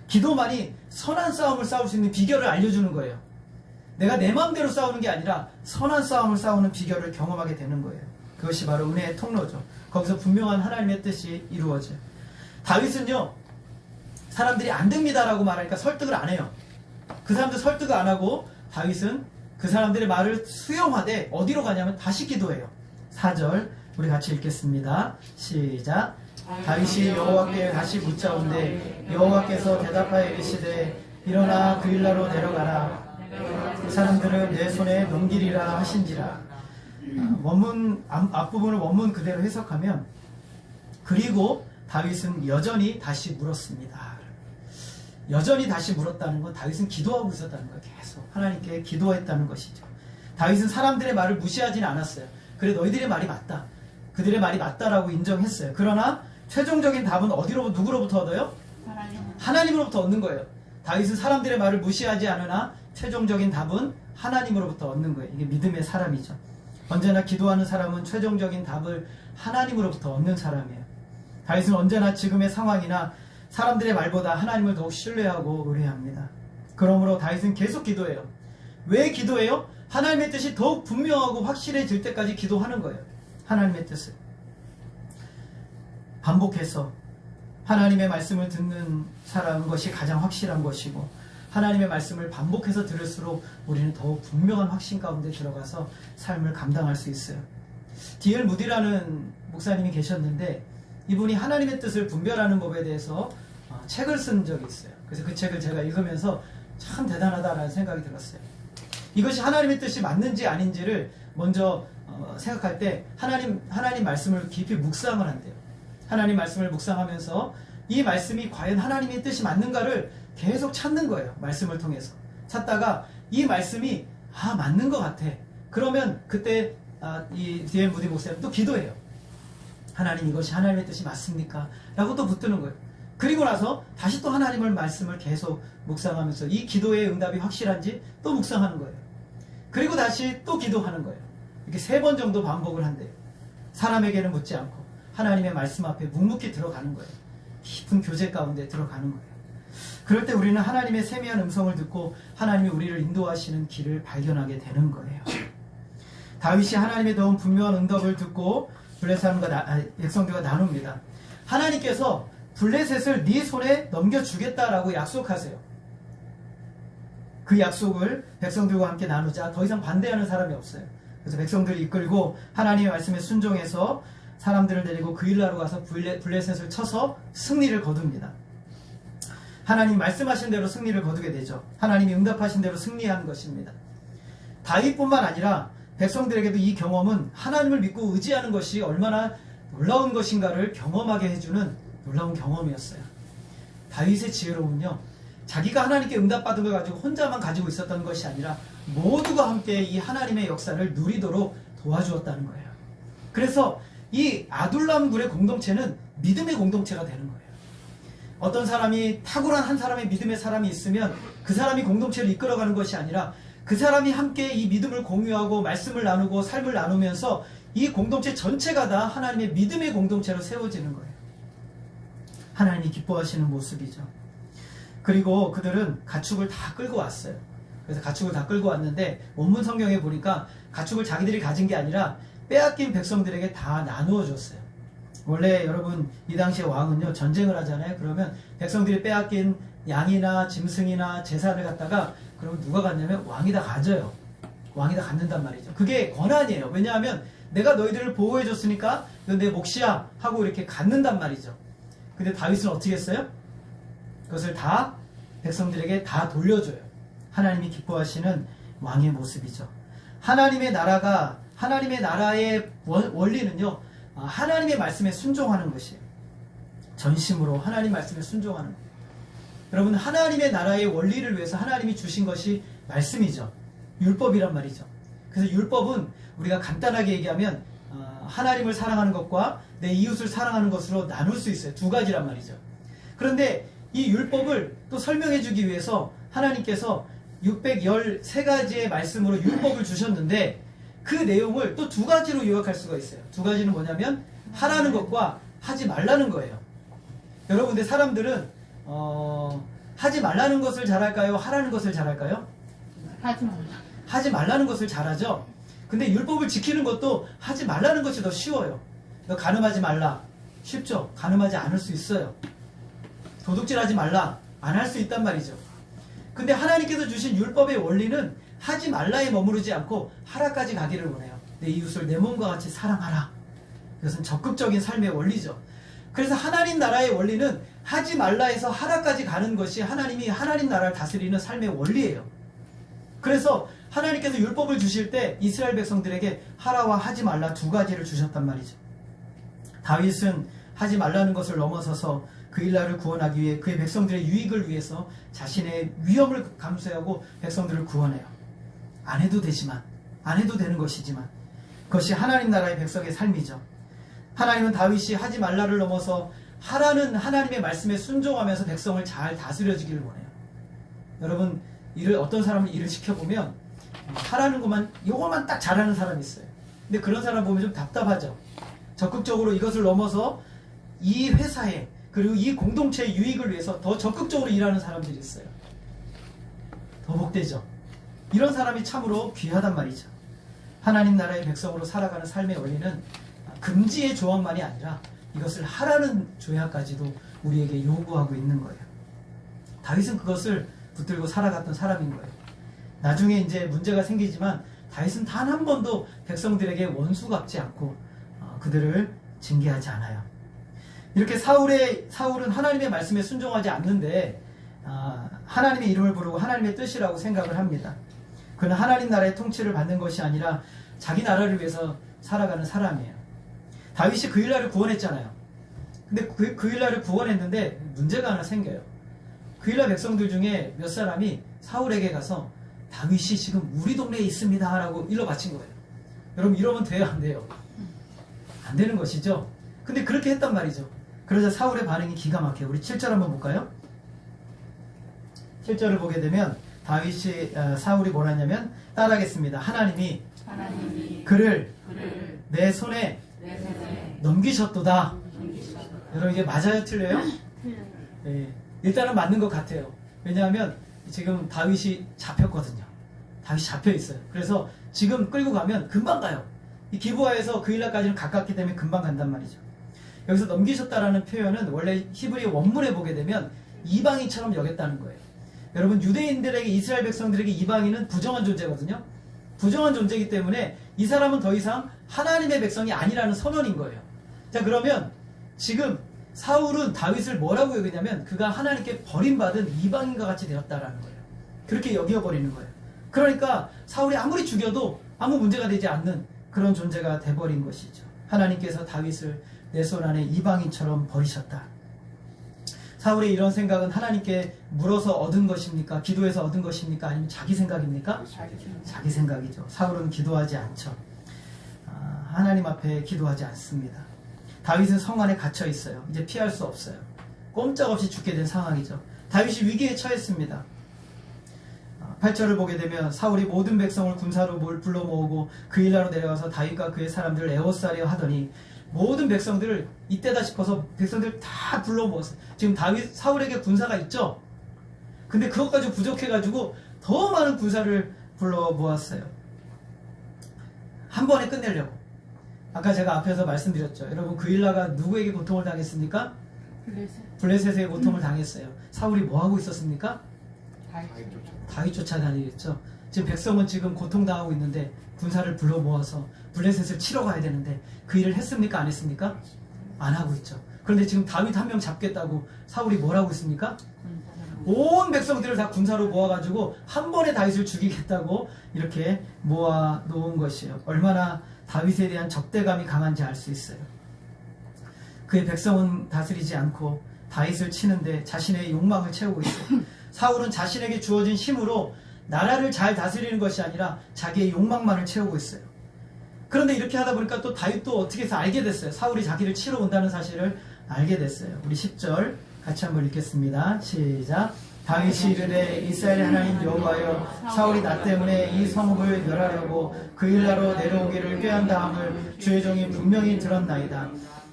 기도만이 선한 싸움을 싸울 수 있는 비결을 알려주는 거예요. 내가 내 마음대로 싸우는 게 아니라 선한 싸움을 싸우는 비결을 경험하게 되는 거예요. 그것이 바로 은혜의 통로죠. 거기서 분명한 하나님의 뜻이 이루어져요. 다윗은요, 사람들이 안 됩니다라고 말하니까 설득을 안 해요. 그 사람들 설득을 안 하고 다윗은 그 사람들의 말을 수용하되 어디로 가냐면 다시 기도해요. 4절 우리 같이 읽겠습니다. 시작. 다윗이 여호와께 다시 묻자온데 여호와께서 대답하여 이르시되 일어나 그일라로 내려가라. 그 사람들을 내 손에 넘기리라 하신지라. 원문 앞부분을 원문 그대로 해석하면 그리고 다윗은 여전히 다시 물었습니다. 여전히 다시 물었다는 건 다윗은 기도하고 있었다는 거예요. 계속 하나님께 기도했다는 것이죠. 다윗은 사람들의 말을 무시하지는 않았어요. 그래 너희들의 말이 맞다. 그들의 말이 맞다라고 인정했어요. 그러나 최종적인 답은 누구로부터 얻어요? 하나님으로부터 얻는 거예요. 다윗은 사람들의 말을 무시하지 않으나 최종적인 답은 하나님으로부터 얻는 거예요. 이게 믿음의 사람이죠. 언제나 기도하는 사람은 최종적인 답을 하나님으로부터 얻는 사람이에요. 다윗은 언제나 지금의 상황이나 사람들의 말보다 하나님을 더욱 신뢰하고 의뢰합니다. 그러므로 다윗은 계속 기도해요. 왜 기도해요? 하나님의 뜻이 더욱 분명하고 확실해질 때까지 기도하는 거예요. 하나님의 뜻을 반복해서 하나님의 말씀을 듣는 사람인 것이 가장 확실한 것이고, 하나님의 말씀을 반복해서 들을수록 우리는 더욱 분명한 확신 가운데 들어가서 삶을 감당할 수 있어요. D.L. 무디라는 목사님이 계셨는데 이분이 하나님의 뜻을 분별하는 법에 대해서 책을 쓴 적이 있어요. 그래서 그 책을 제가 읽으면서 참 대단하다라는 생각이 들었어요. 이것이 하나님의 뜻이 맞는지 아닌지를 먼저 생각할 때 하나님 말씀을 깊이 묵상을 한대요. 하나님 말씀을 묵상하면서 이 말씀이 과연 하나님의 뜻이 맞는가를 계속 찾는 거예요. 말씀을 통해서 찾다가 이 말씀이 맞는 것 같아. 그러면 그때 이 D.L. 무디 목사님 또 기도해요. 하나님 이것이 하나님의 뜻이 맞습니까? 라고 또 묻는 거예요. 그리고 나서 다시 또 하나님의 말씀을 계속 묵상하면서 이 기도의 응답이 확실한지 또 묵상하는 거예요. 그리고 다시 또 기도하는 거예요. 이렇게 3번 정도 반복을 한대요. 사람에게는 묻지 않고 하나님의 말씀 앞에 묵묵히 들어가는 거예요. 깊은 교제 가운데 들어가는 거예요. 그럴 때 우리는 하나님의 세미한 음성을 듣고 하나님이 우리를 인도하시는 길을 발견하게 되는 거예요. 다윗이 하나님의 더욱 분명한 응답을 듣고 블레셋 사람과 백성들과 나눕니다. 하나님께서 블레셋을 네 손에 넘겨주겠다라고 약속하세요. 그 약속을 백성들과 함께 나누자 더 이상 반대하는 사람이 없어요. 그래서 백성들을 이끌고 하나님의 말씀에 순종해서 사람들을 데리고 그일라로 가서 블레셋을 쳐서 승리를 거둡니다. 하나님 말씀하신 대로 승리를 거두게 되죠. 하나님이 응답하신 대로 승리한 것입니다. 다윗뿐만 아니라 백성들에게도 이 경험은 하나님을 믿고 의지하는 것이 얼마나 놀라운 것인가를 경험하게 해주는 놀라운 경험이었어요. 다윗의 지혜로움은요, 자기가 하나님께 응답받은 걸 가지고 혼자만 가지고 있었던 것이 아니라 모두가 함께 이 하나님의 역사를 누리도록 도와주었다는 거예요. 그래서 이 아둘람굴의 공동체는 믿음의 공동체가 되는 거예요. 어떤 사람이 탁월한 한 사람의 믿음의 사람이 있으면 그 사람이 공동체를 이끌어가는 것이 아니라 그 사람이 함께 이 믿음을 공유하고 말씀을 나누고 삶을 나누면서 이 공동체 전체가 다 하나님의 믿음의 공동체로 세워지는 거예요. 하나님이 기뻐하시는 모습이죠. 그리고 그들은 가축을 다 끌고 왔어요. 그래서 가축을 다 끌고 왔는데 원문 성경에 보니까 가축을 자기들이 가진 게 아니라 빼앗긴 백성들에게 다 나누어 줬어요. 원래 여러분 이 당시에 왕은요 전쟁을 하잖아요. 그러면 백성들이 빼앗긴 양이나 짐승이나 재산을 갖다가 그러면 누가 갖냐면 왕이 다 가져요. 왕이 다 갖는단 말이죠. 그게 권한이에요. 왜냐하면 내가 너희들을 보호해 줬으니까 이건 내 몫이야 하고 이렇게 갖는단 말이죠. 근데 다윗은 어떻게 했어요? 그것을 다 백성들에게 다 돌려줘요. 하나님이 기뻐하시는 왕의 모습이죠. 하나님의 나라의 원리는요, 하나님의 말씀에 순종하는 것이에요. 전심으로 하나님 말씀에 순종하는 거예요. 여러분, 하나님의 나라의 원리를 위해서 하나님이 주신 것이 말씀이죠. 율법이란 말이죠. 그래서 율법은 우리가 간단하게 얘기하면 하나님을 사랑하는 것과 내 이웃을 사랑하는 것으로 나눌 수 있어요. 두 가지란 말이죠. 그런데 이 율법을 또 설명해 주기 위해서 하나님께서 613가지의 말씀으로 율법을 주셨는데 그 내용을 또 두 가지로 요약할 수가 있어요. 두 가지는 뭐냐면 하라는 것과 하지 말라는 거예요. 여러분, 근데 사람들은 하지 말라는 것을 잘할까요? 하라는 것을 잘할까요? 하지 말라는 것을 잘하죠. 근데 율법을 지키는 것도 하지 말라는 것이 더 쉬워요. 너 간음하지 말라. 쉽죠? 간음하지 않을 수 있어요. 도둑질하지 말라. 안 할 수 있단 말이죠. 근데 하나님께서 주신 율법의 원리는 하지 말라에 머무르지 않고 하라까지 가기를 원해요. 내 이웃을 내 몸과 같이 사랑하라. 이것은 적극적인 삶의 원리죠. 그래서 하나님 나라의 원리는 하지 말라에서 하라까지 가는 것이 하나님이 하나님 나라를 다스리는 삶의 원리예요. 그래서 하나님께서 율법을 주실 때 이스라엘 백성들에게 하라와 하지 말라 두 가지를 주셨단 말이죠. 다윗은 하지 말라는 것을 넘어서서 그 일날을 구원하기 위해 그의 백성들의 유익을 위해서 자신의 위험을 감수하고 백성들을 구원해요. 안 해도 되지만, 안 해도 되는 것이지만 그것이 하나님 나라의 백성의 삶이죠. 하나님은 다윗이 하지 말라를 넘어서 하라는 하나님의 말씀에 순종하면서 백성을 잘 다스려주기를 원해요. 여러분, 어떤 사람을 일을 시켜보면 하라는 것만, 요것만 딱 잘하는 사람이 있어요. 근데 그런 사람 보면 좀 답답하죠. 적극적으로 이것을 넘어서 이 회사에 그리고 이 공동체의 유익을 위해서 더 적극적으로 일하는 사람들이 있어요. 더 복되죠. 이런 사람이 참으로 귀하단 말이죠. 하나님 나라의 백성으로 살아가는 삶의 원리는 금지의 조항만이 아니라 이것을 하라는 조약까지도 우리에게 요구하고 있는 거예요. 다윗은 그것을 붙들고 살아갔던 사람인 거예요. 나중에 이제 문제가 생기지만 다윗은 단 한 번도 백성들에게 원수 갚지 않고 그들을 징계하지 않아요. 이렇게 사울은 하나님의 말씀에 순종하지 않는데 하나님의 이름을 부르고 하나님의 뜻이라고 생각을 합니다. 그는 하나님 나라의 통치를 받는 것이 아니라 자기 나라를 위해서 살아가는 사람이에요. 다윗이 그 일날을 구원했잖아요. 근데 그 일날을 구원했는데 문제가 하나 생겨요. 그 일날 백성들 중에 몇 사람이 사울에게 가서 다윗이 지금 우리 동네에 있습니다 라고 일러 바친 거예요. 여러분, 이러면 돼요, 안 돼요? 안 되는 것이죠. 근데 그렇게 했단 말이죠. 그러자 사울의 반응이 기가 막혀요. 우리 7절 한번 볼까요? 7절을 보게 되면 사울이 뭐라 했냐면 따라하겠습니다. 하나님이 그를 내 손에 넘기셨도다. 여러분, 이게 맞아요, 틀려요? 네, 일단은 맞는 것 같아요. 왜냐하면 지금 다윗이 잡혔거든요. 다윗이 잡혀 있어요. 그래서 지금 끌고 가면 금방 가요. 이 기브아에서 그 일날까지는 가깝기 때문에 금방 간단 말이죠. 여기서 넘기셨다라는 표현은 원래 히브리 원문에 보게 되면 이방인처럼 여겼다는 거예요. 여러분, 유대인들에게, 이스라엘 백성들에게 이방인은 부정한 존재거든요. 부정한 존재이기 때문에 이 사람은 더 이상 하나님의 백성이 아니라는 선언인 거예요. 자, 그러면 지금 사울은 다윗을 뭐라고 여기냐면 그가 하나님께 버림받은 이방인과 같이 되었다라는 거예요. 그렇게 여겨버리는 거예요. 그러니까 사울이 아무리 죽여도 아무 문제가 되지 않는 그런 존재가 돼버린 것이죠. 하나님께서 다윗을 내 손 안에 이방인처럼 버리셨다. 사울의 이런 생각은 하나님께 물어서 얻은 것입니까? 기도해서 얻은 것입니까? 아니면 자기 생각입니까? 자기 생각이죠. 사울은 기도하지 않죠. 하나님 앞에 기도하지 않습니다. 다윗은 성 안에 갇혀 있어요. 이제 피할 수 없어요. 꼼짝없이 죽게 된 상황이죠. 다윗이 위기에 처했습니다. 8절을 보게 되면 사울이 모든 백성을 군사로 불러 모으고 그 일나로 내려가서 다윗과 그의 사람들을 에워싸려 하더니 모든 백성들을 이때다 싶어서 백성들 다 불러 모았어요. 지금 사울에게 군사가 있죠? 근데 그것 가지고 부족해가지고 더 많은 군사를 불러 모았어요. 한 번에 끝내려고. 아까 제가 앞에서 말씀드렸죠. 여러분, 그 일나가 누구에게 고통을 당했습니까? 블레셋에게 고통을 당했어요. 사울이 뭐 하고 있었습니까? 다윗 쫓아다니겠죠. 지금 백성은 지금 고통당하고 있는데 군사를 불러 모아서 블레셋을 치러 가야 되는데 그 일을 했습니까? 안 했습니까? 안 하고 있죠. 그런데 지금 다윗 한 명 잡겠다고 사울이 뭘 하고 있습니까? 온 백성들을 다 군사로 모아가지고 한 번에 다윗을 죽이겠다고 이렇게 모아 놓은 것이에요. 얼마나 다윗에 대한 적대감이 강한지 알 수 있어요. 그의 백성은 다스리지 않고 다윗을 치는데 자신의 욕망을 채우고 있어요. 사울은 자신에게 주어진 힘으로 나라를 잘 다스리는 것이 아니라 자기의 욕망만을 채우고 있어요. 그런데 이렇게 하다 보니까 또 다윗도 어떻게 해서 알게 됐어요. 사울이 자기를 치러 온다는 사실을 알게 됐어요. 우리 10절 같이 한번 읽겠습니다. 시작. 다윗이 이르되 이스라엘 하나님 여호와여 사울이 나 때문에 이 성읍을 멸하려고 그 일나로 내려오기를 꾀한다함을 주의 종이 분명히 들었나이다.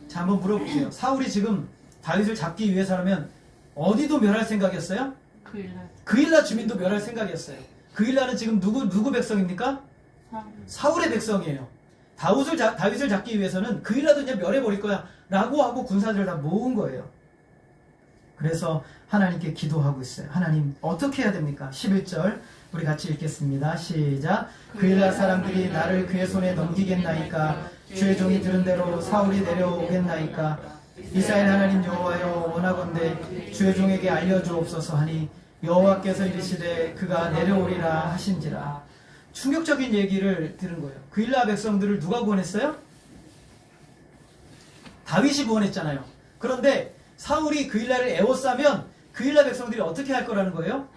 자, 한번 물어볼게요. 사울이 지금 다윗을 잡기 위해서라면 어디도 멸할 생각이었어요? 그일라 주민도 멸할 생각이었어요. 그일라는 지금 누구 백성입니까? 사울의 백성이에요. 다윗을 잡기 위해서는 그일라도 그냥 멸해버릴 거야 라고 하고 군사들을 다 모은 거예요. 그래서 하나님께 기도하고 있어요. 하나님 어떻게 해야 됩니까? 11절 우리 같이 읽겠습니다. 시작. 그일라 사람들이 나를 그의 손에 넘기겠나이까? 주의 종이 들은 대로 사울이 내려오겠나이까? 이스라엘 하나님 여호와여 원하건대 주의 종에게 알려주옵소서 하니 여호와께서 이르시되 그가 내려오리라 하신지라. 충격적인 얘기를 들은 거예요. 그일라 백성들을 누가 구원했어요? 다윗이 구원했잖아요. 그런데 사울이 그일라를 에워싸면 그일라 백성들이 어떻게 할 거라는 거예요?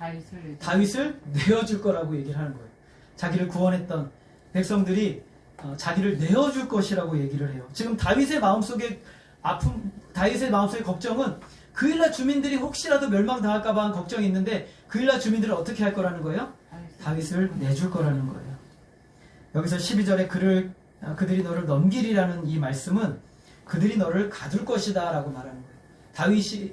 다윗을 내어줄 거라고 얘기를 하는 거예요. 자기를 구원했던 백성들이 자기를 내어줄 것이라고 얘기를 해요. 지금 다윗의 마음속에 다윗의 마음속의 걱정은 그일라 주민들이 혹시라도 멸망당할까봐 하는 걱정이 있는데 그일라 주민들을 어떻게 할 거라는 거예요? 다윗을 내줄 거라는 거예요. 여기서 12절에 그들이 너를 넘기리라는 이 말씀은 그들이 너를 가둘 것이다 라고 말하는 거예요.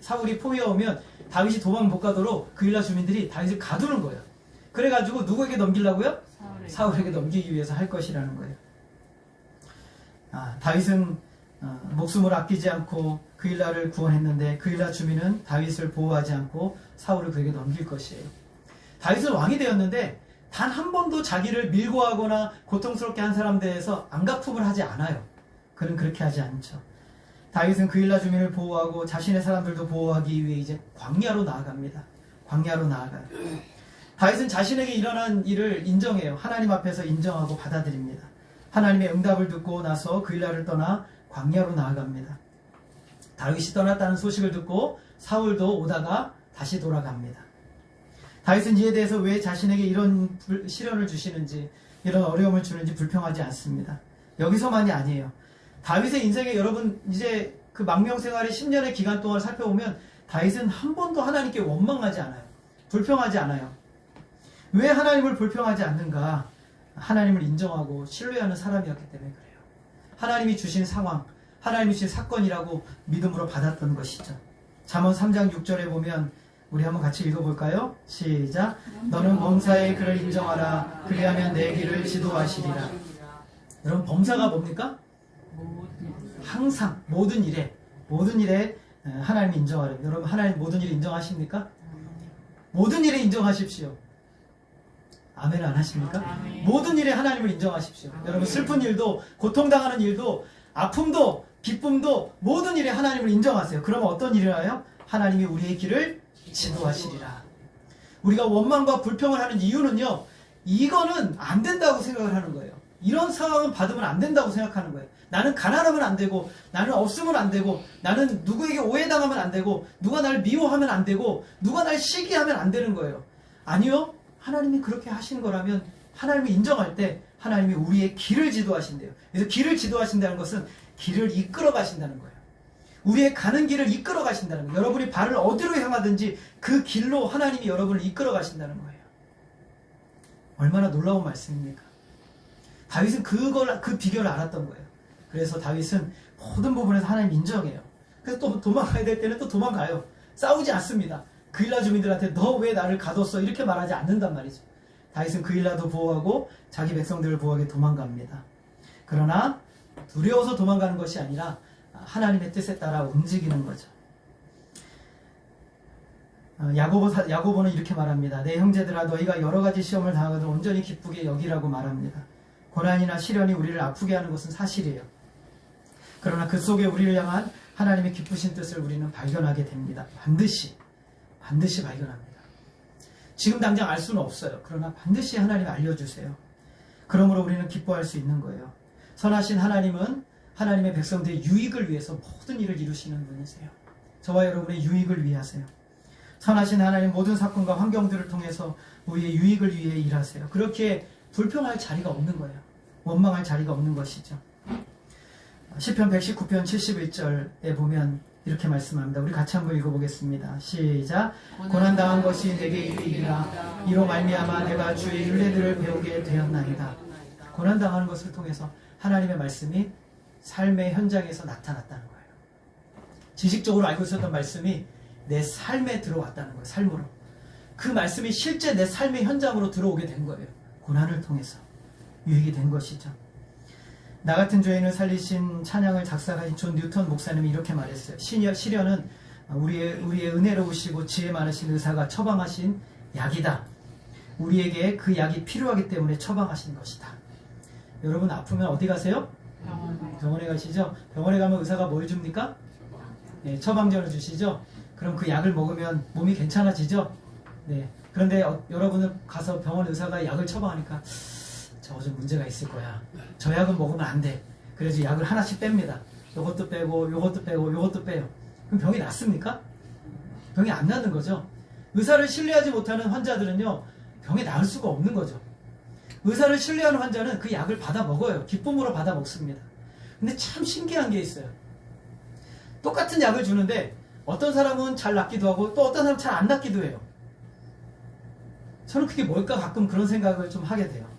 사울이 포위해오면 다윗이 도망 못 가도록 그일라 주민들이 다윗을 가두는 거예요. 그래가지고 누구에게 넘기려고요? 사울에게 넘기기 위해서 할 것이라는 거예요. 다윗은 목숨을 아끼지 않고 그일라를 구원했는데 그일라 주민은 다윗을 보호하지 않고 사울을 그에게 넘길 것이에요. 다윗은 왕이 되었는데 단 한 번도 자기를 밀고 하거나 고통스럽게 한 사람에 대해서 안갚음을 하지 않아요. 그는 그렇게 하지 않죠. 다윗은 그일라 주민을 보호하고 자신의 사람들도 보호하기 위해 이제 광야로 나아갑니다. 광야로 나아가요. 다윗은 자신에게 일어난 일을 인정해요. 하나님 앞에서 인정하고 받아들입니다. 하나님의 응답을 듣고 나서 그일라를 떠나 광야로 나아갑니다. 다윗이 떠났다는 소식을 듣고 사울도 오다가 다시 돌아갑니다. 다윗은 이에 대해서 왜 자신에게 이런 시련을 주시는지, 이런 어려움을 주는지 불평하지 않습니다. 여기서만이 아니에요. 다윗의 인생에 여러분 이제 그 망명생활의 10년의 기간 동안 살펴보면 다윗은 한 번도 하나님께 원망하지 않아요. 불평하지 않아요. 왜 하나님을 불평하지 않는가? 하나님을 인정하고 신뢰하는 사람이었기 때문에 그래요. 하나님이 주신 상황, 하나님이 주신 사건이라고 믿음으로 받았던 것이죠. 잠언 3장 6절에 보면 우리 한번 같이 읽어볼까요? 시작. 너는 범사의 그를 인정하라. 그리하면 내 길을 지도하시리라. 여러분 범사가 뭡니까? 항상 모든 일에 하나님이 인정하라. 여러분 하나님 모든 일을 인정하십니까? 모든 일에 인정하십시오. 아멘 안 하십니까? 아멘. 모든 일에 하나님을 인정하십시오. 아멘. 여러분 슬픈 일도 고통당하는 일도 아픔도 기쁨도 모든 일에 하나님을 인정하세요. 그러면 어떤 일을 하요? 하나님이 우리의 길을 지도하시리라. 우리가 원망과 불평을 하는 이유는요, 이거는 안 된다고 생각을 하는 거예요. 이런 상황은 받으면 안 된다고 생각하는 거예요. 나는 가난하면 안 되고, 나는 없으면 안 되고, 나는 누구에게 오해당하면 안 되고, 누가 나를 미워하면 안 되고, 누가 날 시기하면 안 되는 거예요. 아니요. 하나님이 그렇게 하신 거라면 하나님이 인정할 때 하나님이 우리의 길을 지도하신대요. 그래서 길을 지도하신다는 것은 길을 이끌어 가신다는 거예요. 우리의 가는 길을 이끌어 가신다는 거예요. 여러분이 발을 어디로 향하든지 그 길로 하나님이 여러분을 이끌어 가신다는 거예요. 얼마나 놀라운 말씀입니까? 다윗은 그 비결을 알았던 거예요. 그래서 다윗은 모든 부분에서 하나님 인정해요. 그래서 또 도망가야 될 때는 또 도망가요. 싸우지 않습니다. 그일라 주민들한테 너 왜 나를 가뒀어? 이렇게 말하지 않는단 말이죠. 다윗은 그일라도 보호하고 자기 백성들을 보호하게 도망갑니다. 그러나 두려워서 도망가는 것이 아니라 하나님의 뜻에 따라 움직이는 거죠. 야고보는 이렇게 말합니다. 내 형제들아 너희가 여러 가지 시험을 당하거든 온전히 기쁘게 여기라고 말합니다. 고난이나 시련이 우리를 아프게 하는 것은 사실이에요. 그러나 그 속에 우리를 향한 하나님의 기쁘신 뜻을 우리는 발견하게 됩니다. 반드시 발견합니다. 지금 당장 알 수는 없어요. 그러나 반드시 하나님 알려주세요. 그러므로 우리는 기뻐할 수 있는 거예요. 선하신 하나님은 하나님의 백성들의 유익을 위해서 모든 일을 이루시는 분이세요. 저와 여러분의 유익을 위하세요. 선하신 하나님 모든 사건과 환경들을 통해서 우리의 유익을 위해 일하세요. 그렇게 불평할 자리가 없는 거예요. 원망할 자리가 없는 것이죠. 시편 119편 71절에 보면 이렇게 말씀합니다. 우리 같이 한번 읽어보겠습니다. 시작. 고난당한 것이 내게 유익이라 이로 말미암아 내가 주의 율례들을 배우게 되었나이다. 고난당하는 것을 통해서 하나님의 말씀이 삶의 현장에서 나타났다는 거예요. 지식적으로 알고 있었던 말씀이 내 삶에 들어왔다는 거예요. 삶으로. 그 말씀이 실제 내 삶의 현장으로 들어오게 된 거예요. 고난을 통해서 유익이 된 것이죠. 나 같은 죄인을 살리신 찬양을 작사하신 존 뉴턴 목사님이 이렇게 말했어요. 시련은 우리의 은혜로우시고 지혜 많으신 의사가 처방하신 약이다. 우리에게 그 약이 필요하기 때문에 처방하신 것이다. 여러분 아프면 어디 가세요? 병원에 가시죠? 병원에 가면 의사가 뭘 줍니까? 네, 처방전을 주시죠? 그럼 그 약을 먹으면 몸이 괜찮아지죠? 네. 그런데 여러분은 가서 병원 의사가 약을 처방하니까 저거 좀 문제가 있을 거야. 저 약은 먹으면 안 돼. 그래서 약을 하나씩 뺍니다. 요것도 빼고 요것도 빼고 요것도 빼요. 그럼 병이 낫습니까? 병이 안 낫는 거죠. 의사를 신뢰하지 못하는 환자들은요, 병이 나을 수가 없는 거죠. 의사를 신뢰하는 환자는 그 약을 받아 먹어요. 기쁨으로 받아 먹습니다. 근데 참 신기한 게 있어요. 똑같은 약을 주는데 어떤 사람은 잘 낫기도 하고 또 어떤 사람은 잘 안 낫기도 해요. 저는 그게 뭘까 가끔 그런 생각을 좀 하게 돼요.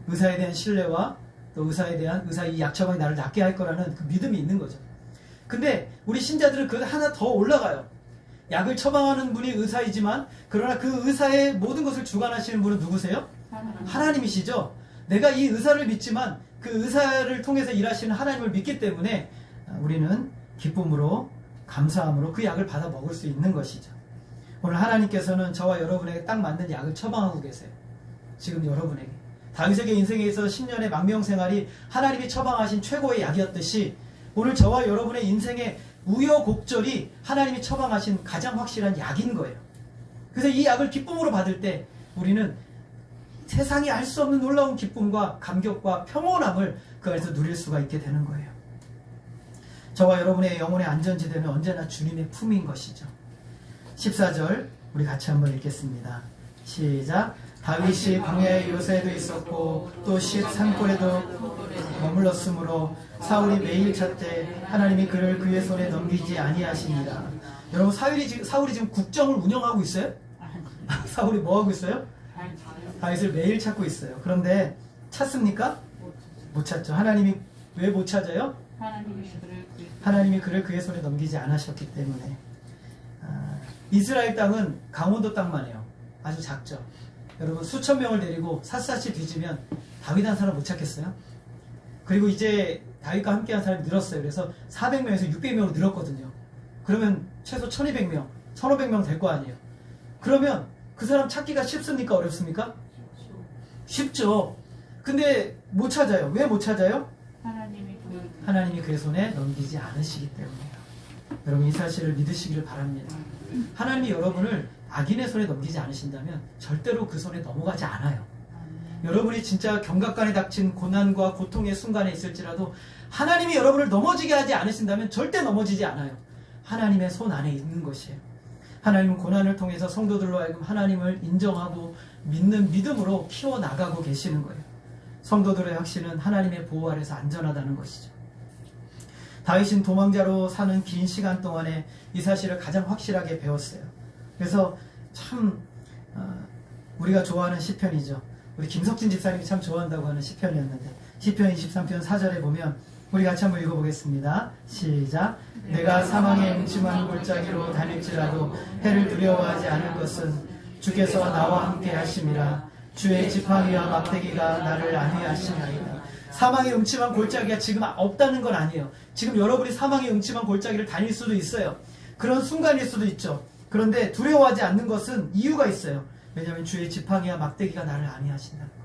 의사에 대한 신뢰와 또 의사의 약 처방이 나를 낫게 할 거라는 그 믿음이 있는 거죠. 근데 우리 신자들은 그 하나 더 올라가요. 약을 처방하는 분이 의사이지만 그러나 그 의사의 모든 것을 주관하시는 분은 누구세요? 하나님이시죠. 내가 이 의사를 믿지만 그 의사를 통해서 일하시는 하나님을 믿기 때문에 우리는 기쁨으로 감사함으로 그 약을 받아 먹을 수 있는 것이죠. 오늘 하나님께서는 저와 여러분에게 딱 맞는 약을 처방하고 계세요. 지금 여러분에게. 다윗에게 인생에 있어서 10년의 망명생활이 하나님이 처방하신 최고의 약이었듯이 오늘 저와 여러분의 인생의 우여곡절이 하나님이 처방하신 가장 확실한 약인 거예요. 그래서 이 약을 기쁨으로 받을 때 우리는 세상이 알 수 없는 놀라운 기쁨과 감격과 평온함을 그 안에서 누릴 수가 있게 되는 거예요. 저와 여러분의 영혼의 안전지대는 언제나 주님의 품인 것이죠. 14절 우리 같이 한번 읽겠습니다. 시작. 다윗이 광야의 요새도 있었고 또 쉿 산골에도 머물렀으므로 사울이 매일 찾되 하나님이 그를 그의 손에 넘기지 아니하시니라. 여러분 사울이 지금 국정을 운영하고 있어요? 사울이 뭐 하고 있어요? 다윗을 매일 찾고 있어요. 그런데 찾습니까? 못 찾죠. 하나님이 왜 못 찾아요? 하나님이 그를 그의 손에 넘기지 않으셨기 때문에. 이스라엘 땅은 강원도 땅만 해요. 아주 작죠. 여러분 수천 명을 데리고 샅샅이 뒤지면 다윗 한 사람 못 찾겠어요? 그리고 이제 다윗과 함께한 사람이 늘었어요. 그래서 400명에서 600명으로 늘었거든요. 그러면 최소 1200명, 1500명 될 거 아니에요. 그러면 그 사람 찾기가 쉽습니까? 어렵습니까? 쉽죠. 근데 못 찾아요. 왜 못 찾아요? 하나님이 그의 손에 넘기지 않으시기 때문이에요. 여러분 이 사실을 믿으시기를 바랍니다. 하나님이 여러분을 악인의 손에 넘기지 않으신다면 절대로 그 손에 넘어가지 않아요. 여러분이 진짜 경각간에 닥친 고난과 고통의 순간에 있을지라도 하나님이 여러분을 넘어지게 하지 않으신다면 절대 넘어지지 않아요. 하나님의 손 안에 있는 것이에요. 하나님은 고난을 통해서 성도들로 하여금 하나님을 인정하고 믿는 믿음으로 키워나가고 계시는 거예요. 성도들의 확신은 하나님의 보호 아래서 안전하다는 것이죠. 다윗은 도망자로 사는 긴 시간 동안에 이 사실을 가장 확실하게 배웠어요. 그래서 참 우리가 좋아하는 시편이죠. 우리 김석진 집사님이 참 좋아한다고 하는 시편이었는데 시편 23편 4절에 보면 우리 같이 한번 읽어보겠습니다. 시작. 내가 사망의 음침한 골짜기로 다닐지라도 해를 두려워하지 않을 것은 주께서 나와 함께 하심이라. 주의 지팡이와 막대기가 나를 안위하시나이다. 사망의 음침한 골짜기가 지금 없다는 건 아니에요. 지금 여러분이 사망의 음침한 골짜기를 다닐 수도 있어요. 그런 순간일 수도 있죠. 그런데 두려워하지 않는 것은 이유가 있어요. 왜냐하면 주의 지팡이와 막대기가 나를 안위하신다는 거예요.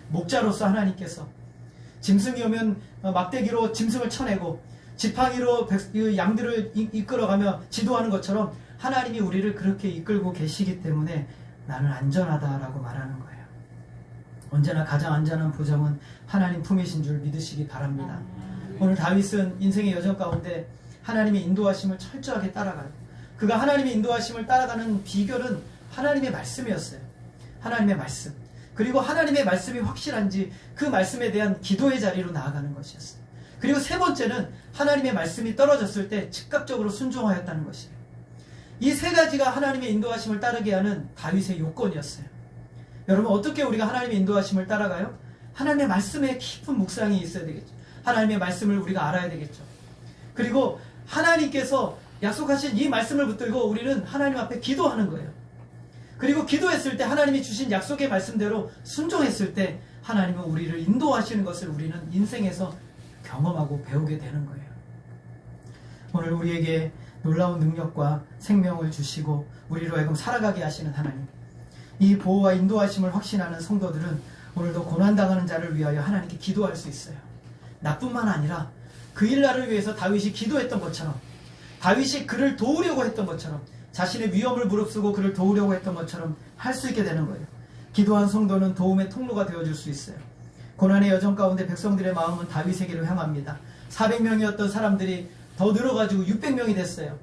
목자로서 하나님께서 짐승이 오면 막대기로 짐승을 쳐내고 지팡이로 양들을 이끌어가며 지도하는 것처럼 하나님이 우리를 그렇게 이끌고 계시기 때문에 나는 안전하다라고 말하는 거예요. 언제나 가장 안전한 보장은 하나님 품이신 줄 믿으시기 바랍니다. 오늘 다윗은 인생의 여정 가운데 하나님의 인도하심을 철저하게 따라가요. 그가 하나님의 인도하심을 따라가는 비결은 하나님의 말씀이었어요. 하나님의 말씀. 그리고 하나님의 말씀이 확실한지 그 말씀에 대한 기도의 자리로 나아가는 것이었어요. 그리고 세 번째는 하나님의 말씀이 떨어졌을 때 즉각적으로 순종하였다는 것이에요. 이 세 가지가 하나님의 인도하심을 따르게 하는 다윗의 요건이었어요. 여러분, 어떻게 우리가 하나님의 인도하심을 따라가요? 하나님의 말씀에 깊은 묵상이 있어야 되겠죠. 하나님의 말씀을 우리가 알아야 되겠죠. 그리고 하나님께서 약속하신 이 말씀을 붙들고 우리는 하나님 앞에 기도하는 거예요. 그리고 기도했을 때 하나님이 주신 약속의 말씀대로 순종했을 때 하나님은 우리를 인도하시는 것을 우리는 인생에서 경험하고 배우게 되는 거예요. 오늘 우리에게 놀라운 능력과 생명을 주시고 우리로 하여금 살아가게 하시는 하나님, 이 보호와 인도하심을 확신하는 성도들은 오늘도 고난당하는 자를 위하여 하나님께 기도할 수 있어요. 나뿐만 아니라 그 일날을 위해서 다윗이 기도했던 것처럼, 다윗이 그를 도우려고 했던 것처럼, 자신의 위험을 무릅쓰고 그를 도우려고 했던 것처럼 할 수 있게 되는 거예요. 기도한 성도는 도움의 통로가 되어줄 수 있어요. 고난의 여정 가운데 백성들의 마음은 다윗에게로 향합니다. 400명이었던 사람들이 더 늘어가지고 600명이 됐어요.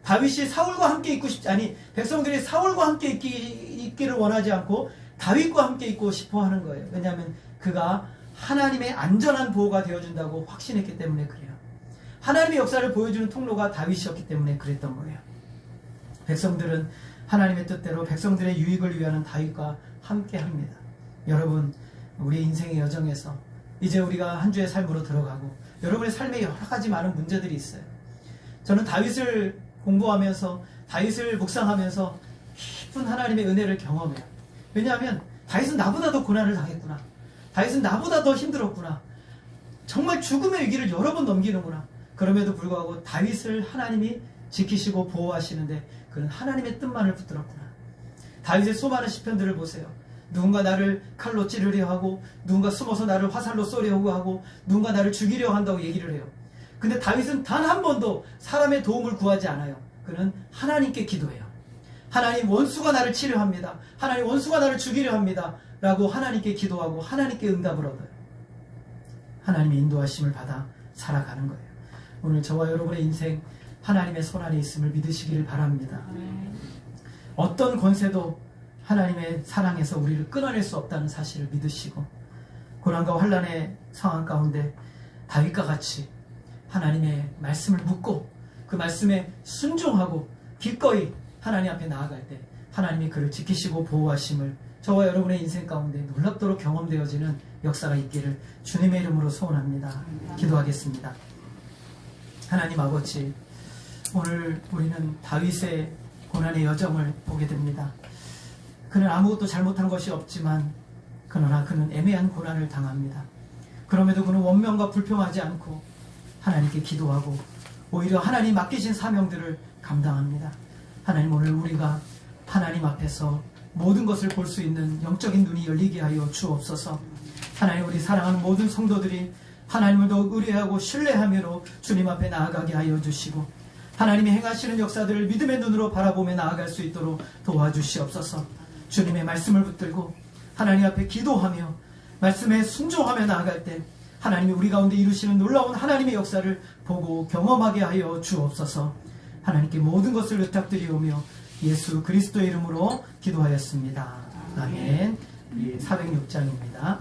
다윗이 사울과 함께 있고 싶지, 아니 백성들이 사울과 함께 있기를 원하지 않고 다윗과 함께 있고 싶어 하는 거예요. 왜냐하면 그가 하나님의 안전한 보호가 되어준다고 확신했기 때문에 그래요. 하나님의 역사를 보여주는 통로가 다윗이었기 때문에 그랬던 거예요. 백성들은 하나님의 뜻대로 백성들의 유익을 위하는 다윗과 함께 합니다. 여러분, 우리의 인생의 여정에서 이제 우리가 한 주의 삶으로 들어가고 여러분의 삶에 여러 가지 많은 문제들이 있어요. 저는 다윗을 공부하면서, 다윗을 묵상하면서 깊은 하나님의 은혜를 경험해요. 왜냐하면 다윗은 나보다 더 고난을 당했구나. 다윗은 나보다 더 힘들었구나. 정말 죽음의 위기를 여러 번 넘기는구나. 그럼에도 불구하고 다윗을 하나님이 지키시고 보호하시는데 그는 하나님의 뜻만을 붙들었구나. 다윗의 수많은 시편들을 보세요. 누군가 나를 칼로 찌르려 하고, 누군가 숨어서 나를 화살로 쏘려고 하고, 누군가 나를 죽이려 한다고 얘기를 해요. 근데 다윗은 단 한 번도 사람의 도움을 구하지 않아요. 그는 하나님께 기도해요. 하나님, 원수가 나를 치려 합니다. 하나님, 원수가 나를 죽이려 합니다. 라고 하나님께 기도하고 하나님께 응답을 얻어요. 하나님의 인도하심을 받아 살아가는 거예요. 오늘 저와 여러분의 인생 하나님의 손안에 있음을 믿으시기를 바랍니다. 어떤 권세도 하나님의 사랑에서 우리를 끊어낼 수 없다는 사실을 믿으시고, 고난과 환난의 상황 가운데 다윗과 같이 하나님의 말씀을 묻고 그 말씀에 순종하고 기꺼이 하나님 앞에 나아갈 때 하나님이 그를 지키시고 보호하심을 저와 여러분의 인생 가운데 놀랍도록 경험되어지는 역사가 있기를 주님의 이름으로 소원합니다. 기도하겠습니다. 하나님 아버지, 오늘 우리는 다윗의 고난의 여정을 보게 됩니다. 그는 아무것도 잘못한 것이 없지만 그러나 그는 애매한 고난을 당합니다. 그럼에도 그는 원명과 불평하지 않고 하나님께 기도하고 오히려 하나님 맡기신 사명들을 감당합니다. 하나님, 오늘 우리가 하나님 앞에서 모든 것을 볼 수 있는 영적인 눈이 열리게 하여 주옵소서. 하나님, 우리 사랑하는 모든 성도들이 하나님을 더욱 의뢰하고 신뢰하며 주님 앞에 나아가게 하여 주시고, 하나님이 행하시는 역사들을 믿음의 눈으로 바라보며 나아갈 수 있도록 도와주시옵소서. 주님의 말씀을 붙들고 하나님 앞에 기도하며 말씀에 순종하며 나아갈 때 하나님이 우리 가운데 이루시는 놀라운 하나님의 역사를 보고 경험하게 하여 주옵소서. 하나님께 모든 것을 의탁드리오며 예수 그리스도의 이름으로 기도하였습니다. 아멘. 406장입니다.